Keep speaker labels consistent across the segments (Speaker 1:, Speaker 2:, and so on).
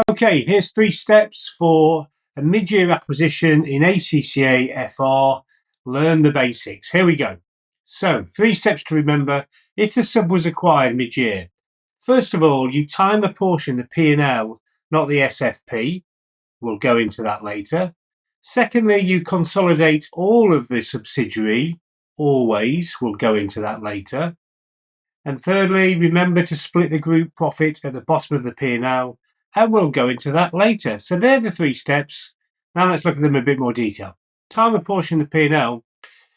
Speaker 1: Okay, here's 3 steps for a mid-year acquisition in ACCA FR. Learn the basics. Here we go. So, 3 steps to remember if the sub was acquired mid-year. First of all, you time apportion the P&L, not the SFP. We'll go into that later. Secondly, you consolidate all of the subsidiary, always. We'll go into that later. And thirdly, remember to split the group profit at the bottom of the P&L, and we'll go into that later. So they're the 3 steps. Now let's look at them in a bit more detail. Time apportion the P&L.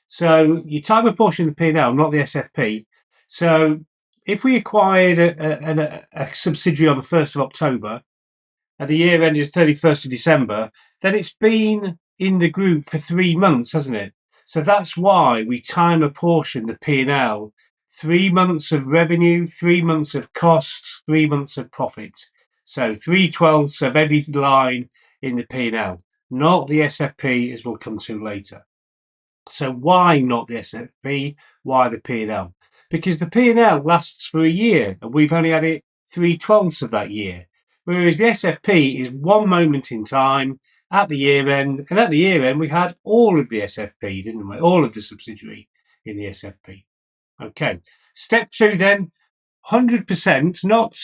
Speaker 1: So you time apportion the P&L, not the SFP. So if we acquired a subsidiary on the 1st of October, and the year end is 31st of December, then it's been in the group for 3 months, hasn't it? So that's why we time apportion the P&L. 3 months of revenue, 3 months of costs, 3 months of profit. So 3/12 of every line in the P&L, not the SFP, as we'll come to later. So why not the SFP? Why the P&L? Because the P&L lasts for a year, and we've only had it 3/12 of that year. Whereas the SFP is one moment in time at the year end, and at the year end we had all of the SFP, didn't we? All of the subsidiary in the SFP. Okay, step 2 then, 100%, not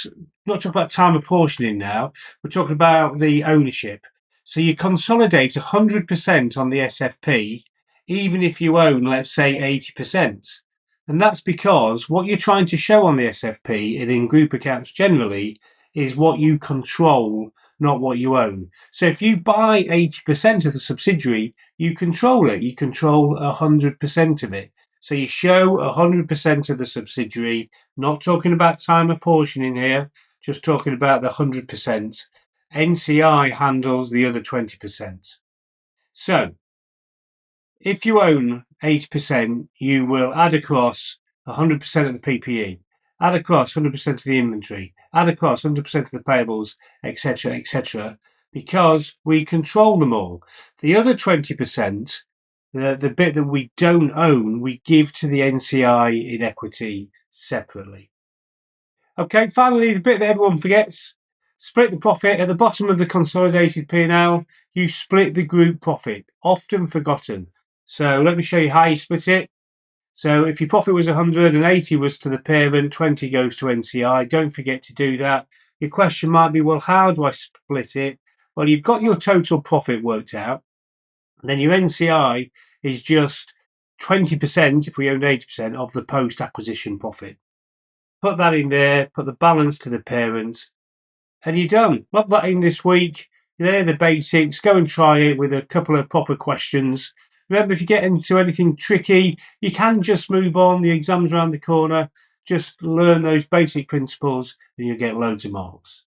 Speaker 1: talking about time apportioning now, we're talking about the ownership. So you consolidate 100% on the SFP, even if you own, let's say, 80%. And that's because what you're trying to show on the SFP and in group accounts generally is what you control, not what you own. So if you buy 80% of the subsidiary, you control it. You control 100% of it. So you show 100% of the subsidiary, not talking about time apportioning here, just talking about the 100%. NCI handles the other 20%. So if you own 80%, you will add across 100% of the PPE, add across 100% of the inventory, add across 100% of the payables, etc., etc., because we control them all. The other 20%, the bit that we don't own, we give to the NCI in equity separately. Okay, finally, the bit that everyone forgets, split the profit. At the bottom of the consolidated P&L, you split the group profit, often forgotten. So let me show you how you split it. So if your profit was 100 and 80 was to the parent, 20 goes to NCI. Don't forget to do that. Your question might be, well, how do I split it? Well, you've got your total profit worked out. And then your NCI is just 20%, if we own 80%, of the post-acquisition profit. Put that in there, put the balance to the parent, and you're done. Lock that in this week. They're the basics. Go and try it with a couple of proper questions. Remember, if you get into anything tricky, you can just move on. The exam's around the corner. Just learn those basic principles and you'll get loads of marks.